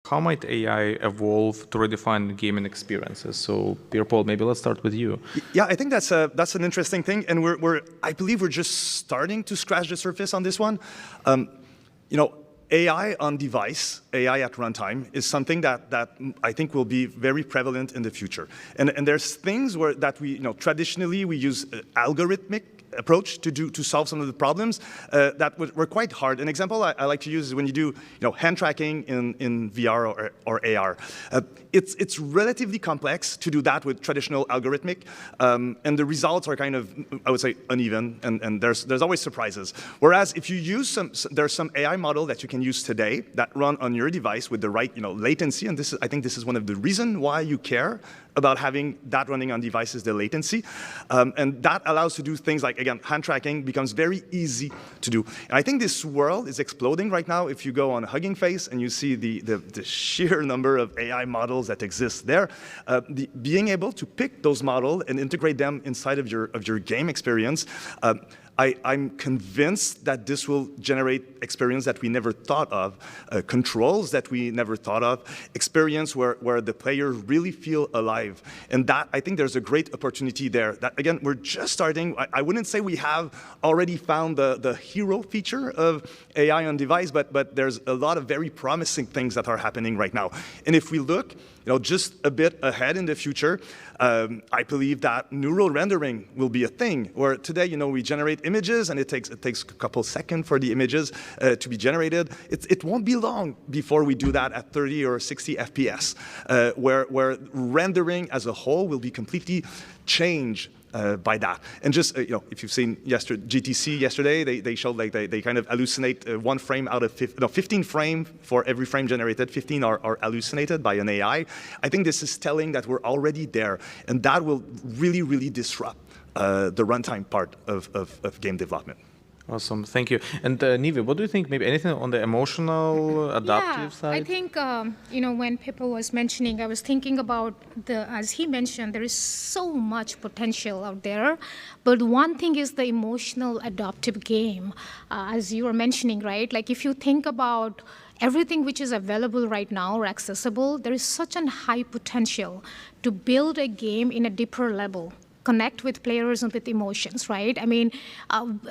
how might AI evolve to redefine gaming experiences? So, Pierre-Paul, maybe let's start with you. Yeah, I think that's an interesting thing, and I believe we're just starting to scratch the surface on this one. AI on device, AI at runtime, is something that I think will be very prevalent in the future. And there's things that we, traditionally we use algorithmic approach to solve some of the problems that were quite hard. An example I like to use is when you do hand tracking in VR or AR. It's relatively complex to do that with traditional algorithmic, and the results are kind of, I would say, uneven, and there's always surprises. Whereas if you use there's some AI model that you can use today that run on your device with the right latency, and I think this is one of the reasons why you care about having that running on devices, the latency. And that allows to do things like, again, hand tracking becomes very easy to do. And I think this world is exploding right now. If you go on Hugging Face and you see the sheer number of AI models that exist there, being able to pick those models and integrate them inside of your game experience, I'm convinced that this will generate experience that we never thought of, controls that we never thought of, experience where the player really feel alive. And that, I think there's a great opportunity there. That, again, we're just starting. I wouldn't say we have already found the hero feature of AI on device, but there's a lot of very promising things that are happening right now. And if we look just a bit ahead in the future, I believe that neural rendering will be a thing, where today, we generate images, and it takes a couple seconds for the images to be generated. It won't be long before we do that at 30 or 60 FPS, where rendering as a whole will be completely changed by that. And just, if you've seen GDC yesterday, they showed they kind of hallucinate one frame out of 15 frames for every frame generated. 15 are hallucinated by an AI. I think this is telling that we're already there, and that will really, really disrupt the runtime part of game development. Awesome, thank you. And Nivi, what do you think? Maybe anything on the emotional, adaptive side? I think, when Pippa was mentioning, I was thinking about as he mentioned, there is so much potential out there. But one thing is the emotional adaptive game, as you were mentioning, right? Like if you think about everything which is available right now or accessible, there is such a high potential to build a game in a deeper level. Connect with players and with emotions, right? I mean,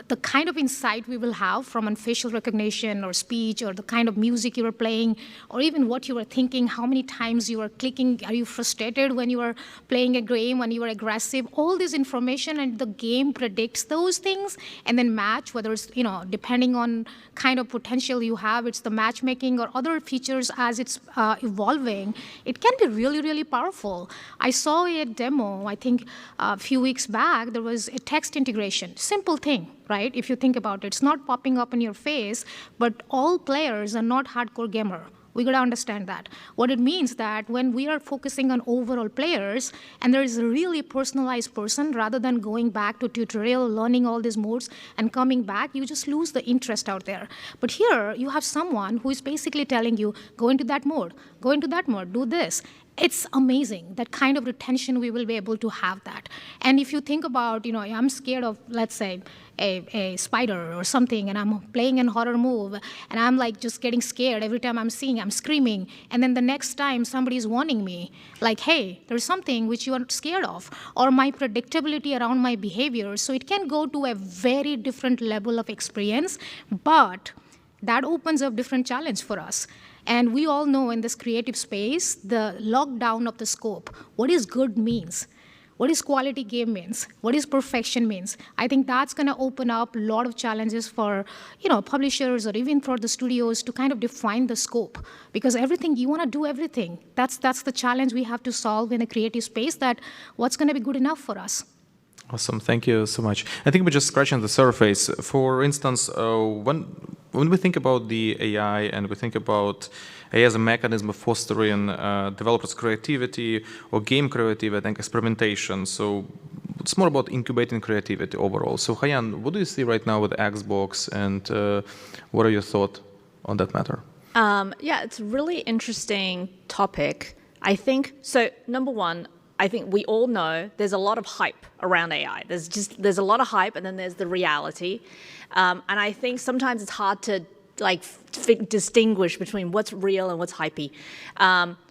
the kind of insight we will have from facial recognition or speech or the kind of music you are playing or even what you are thinking, how many times you are clicking, are you frustrated when you are playing a game, when you are aggressive, all this information, and the game predicts those things and then match, whether it's, depending on kind of potential you have, it's the matchmaking or other features as it's evolving, it can be really, really powerful. I saw a demo, I think, few weeks back, there was a text integration. Simple thing, right? If you think about it, it's not popping up in your face, but all players are not hardcore gamer. We got to understand that. What it means that when we are focusing on overall players, and there is a really personalized person, rather than going back to tutorial, learning all these modes, and coming back, you just lose the interest out there. But here, you have someone who is basically telling you, go into that mode, do this. It's amazing, that kind of retention we will be able to have that. And if you think about, I'm scared of, let's say, a spider or something, and I'm playing a horror move, and I'm like just getting scared every time I'm screaming. And then the next time somebody's warning me, like, hey, there's something which you are scared of, or my predictability around my behavior. So it can go to a very different level of experience, but that opens up different challenge for us. And we all know in this creative space, the lockdown of the scope, what is good means, what is quality game means, what is perfection means. I think that's going to open up a lot of challenges for, publishers or even for the studios to kind of define the scope. Because everything, you want to do everything. That's the challenge we have to solve in a creative space, that what's going to be good enough for us. Awesome, thank you so much. I think we're just scratching the surface. For instance, when we think about the AI and we think about AI as a mechanism of fostering developers' creativity or game creativity and experimentation, so it's more about incubating creativity overall. So Hayan, what do you see right now with Xbox, and what are your thoughts on that matter? Yeah, it's a really interesting topic. I think, so number one, I think we all know there's a lot of hype around AI. There's a lot of hype, and then there's the reality. And I think sometimes it's hard to distinguish between what's real and what's hypey.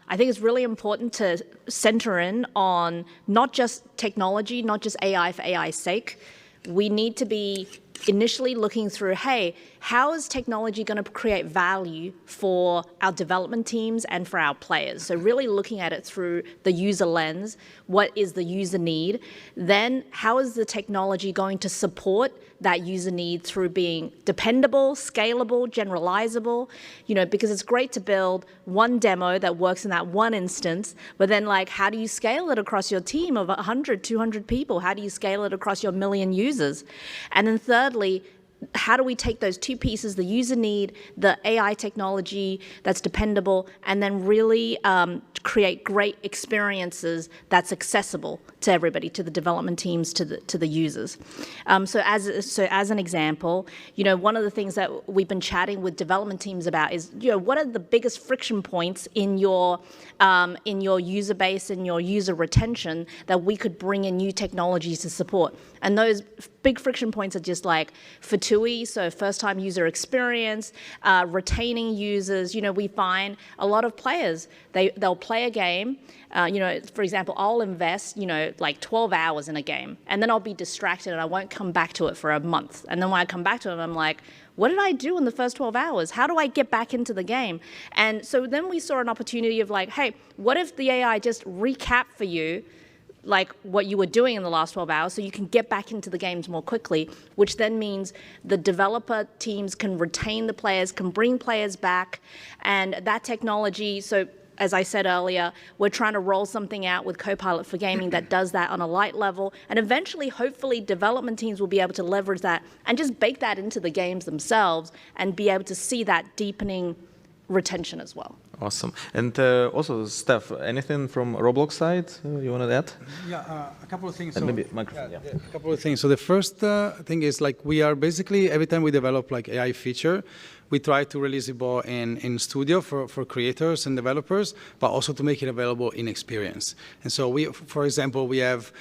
I think it's really important to center in on not just technology, not just AI for AI's sake. We need to be initially looking through, hey, how is technology going to create value for our development teams and for our players? So really looking at it through the user lens, what is the user need? Then how is the technology going to support that user need through being dependable, scalable, generalizable? Because it's great to build one demo that works in that one instance, but then how do you scale it across your team of 100, 200 people? How do you scale it across your million users? And then thirdly, how do we take those two pieces, the user need, the AI technology that's dependable, and then really create great experiences that's accessible to everybody, to the development teams, to the users. So as an example, one of the things that we've been chatting with development teams about is, what are the biggest friction points in your user base and your user retention that we could bring in new technologies to support? And those big friction points are just like FTUI, so first-time user experience, retaining users. We find a lot of players, they'll play a game. For example, I'll invest, 12 hours in a game, and then I'll be distracted and I won't come back to it for a month. And then when I come back to it, I'm like, what did I do in the first 12 hours? How do I get back into the game? And so then we saw an opportunity of hey, what if the AI just recap for you what you were doing in the last 12 hours so you can get back into the games more quickly, which then means the developer teams can retain the players, can bring players back, and that technology, so as I said earlier, we're trying to roll something out with Copilot for Gaming that does that on a light level, and eventually, hopefully, development teams will be able to leverage that and just bake that into the games themselves and be able to see that deepening retention as well. Awesome. And also, Steph, anything from Roblox side you want to add? Yeah, a couple of things. And maybe microphone. Yeah. A couple of things. So the first thing is we are basically, every time we develop AI feature, we try to release it both in studio for creators and developers, but also to make it available in experience. And so for example, we have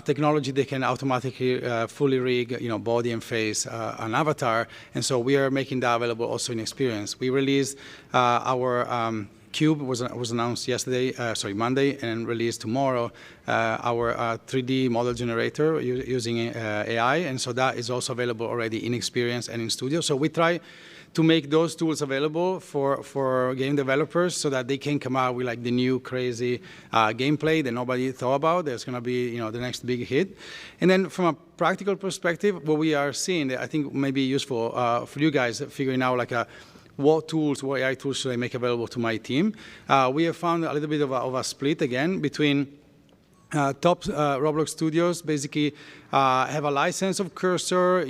technology that can automatically fully rig, body and face an avatar. And so we are making that available also in experience. We released our Cube was announced Monday, and released tomorrow. Our 3D model generator using AI, and so that is also available already in experience and in studio. So we try to make those tools available for game developers so that they can come out with the new crazy gameplay that nobody thought about. There's going to be the next big hit. And then from a practical perspective, what we are seeing that I think may be useful for you guys figuring out what AI tools should I make available to my team. We have found a little bit of a split again between top Roblox studios basically have a license of Cursor,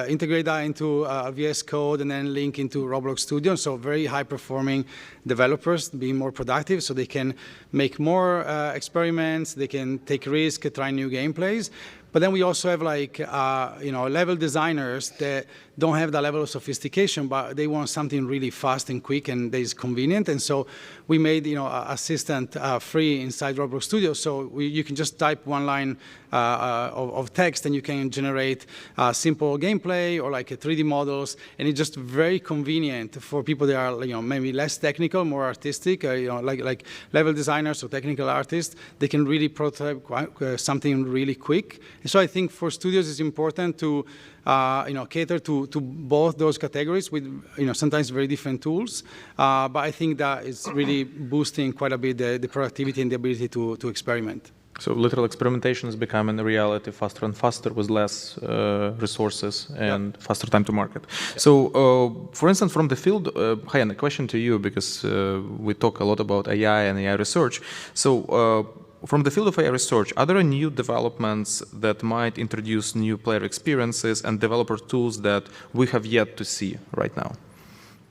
integrate that into VS Code and then link into Roblox Studio. So very high performing developers being more productive so they can make more experiments, they can take risks, try new gameplays. But then we also have level designers that don't have that level of sophistication, but they want something really fast and quick and that is convenient. And so we made assistant free inside Roblox Studio. So you can just type one line of text and you can generate simple gameplay or 3D models. And it's just very convenient for people that are maybe less technical, more artistic, like level designers or technical artists. They can really prototype something really quick. And so I think for studios it's important to cater to both those categories with sometimes very different tools. But I think that is really boosting quite a bit the productivity and the ability to experiment. So literal experimentation is becoming a reality faster and faster with less resources and faster time to market. So, for instance, from the field, Hayan, a question to you, because we talk a lot about AI and AI research. So, from the field of AI research, are there new developments that might introduce new player experiences and developer tools that we have yet to see right now?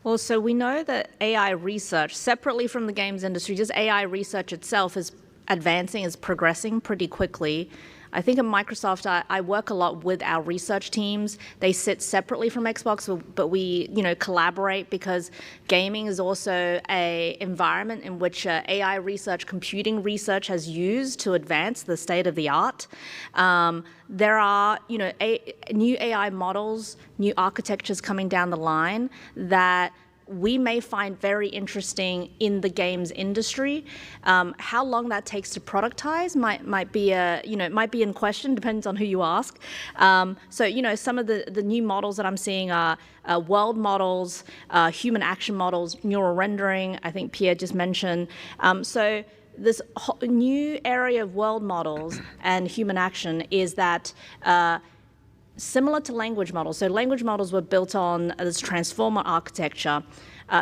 Well, so we know that AI research, separately from the games industry, just AI research itself is advancing, is progressing pretty quickly. I think at Microsoft, I work a lot with our research teams. They sit separately from Xbox, but we, collaborate because gaming is also a environment in which AI research, computing research has used to advance the state of the art. There are, new AI models, new architectures coming down the line that we may find very interesting in the games industry. How long that takes to productize might be might be in question, depends on who you ask. So some of the new models that I'm seeing are world models, human action models, neural rendering. I think Pierre just mentioned. So this new area of world models and human action is that similar to language models. So language models were built on this transformer architecture.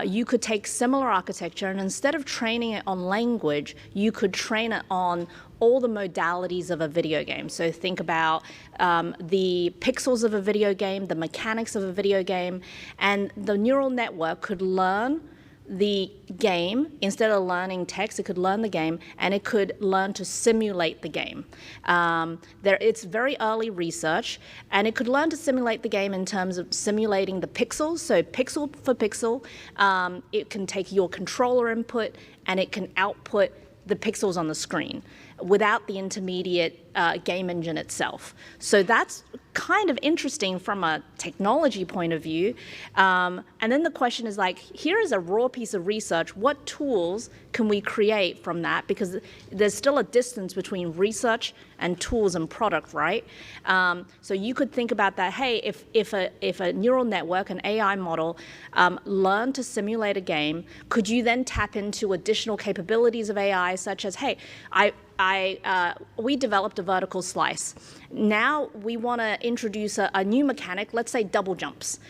You could take similar architecture, and instead of training it on language, you could train it on all the modalities of a video game. So think about the pixels of a video game, the mechanics of a video game, and the neural network could learn the game. Instead of learning text, it could learn the game, and it could learn to simulate the game. It's very early research, and it could learn to simulate the game in terms of simulating the pixels. So pixel for pixel, it can take your controller input, and it can output the pixels on the screen without the intermediate game engine itself. So that's kind of interesting from a technology point of view. And then the question is like, here is a raw piece of research. What tools can we create from that? Because there's still a distance between research and tools and product, right? So you could think about that, hey, if a neural network, an AI model, learned to simulate a game, could you then tap into additional capabilities of AI, such as, hey, we developed a vertical slice. Now we want to introduce a new mechanic, let's say double jumps,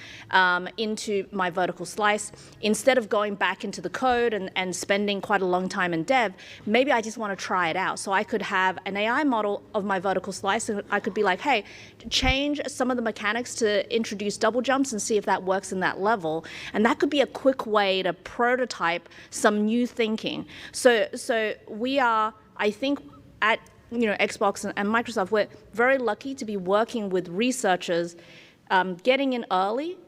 into my vertical slice. Instead of going back into the code and spending quite a long time in dev, maybe I just want to try it out. So I could have an AI model of my vertical slice, and I could be like, hey, change some of the mechanics to introduce double jumps and see if that works in that level. And that could be a quick way to prototype some new thinking. So we are, I think, at Xbox and Microsoft, we're very lucky to be working with researchers, getting in early,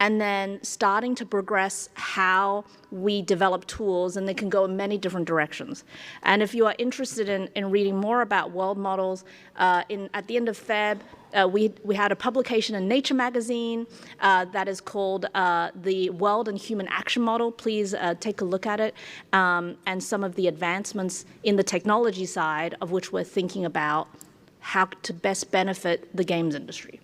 and then starting to progress how we develop tools, and they can go in many different directions. And if you are interested in reading more about world models, at the end of Feb, we had a publication in Nature magazine that is called the World and Human Action Model. Please take a look at it, and some of the advancements in the technology side of which we're thinking about how to best benefit the games industry.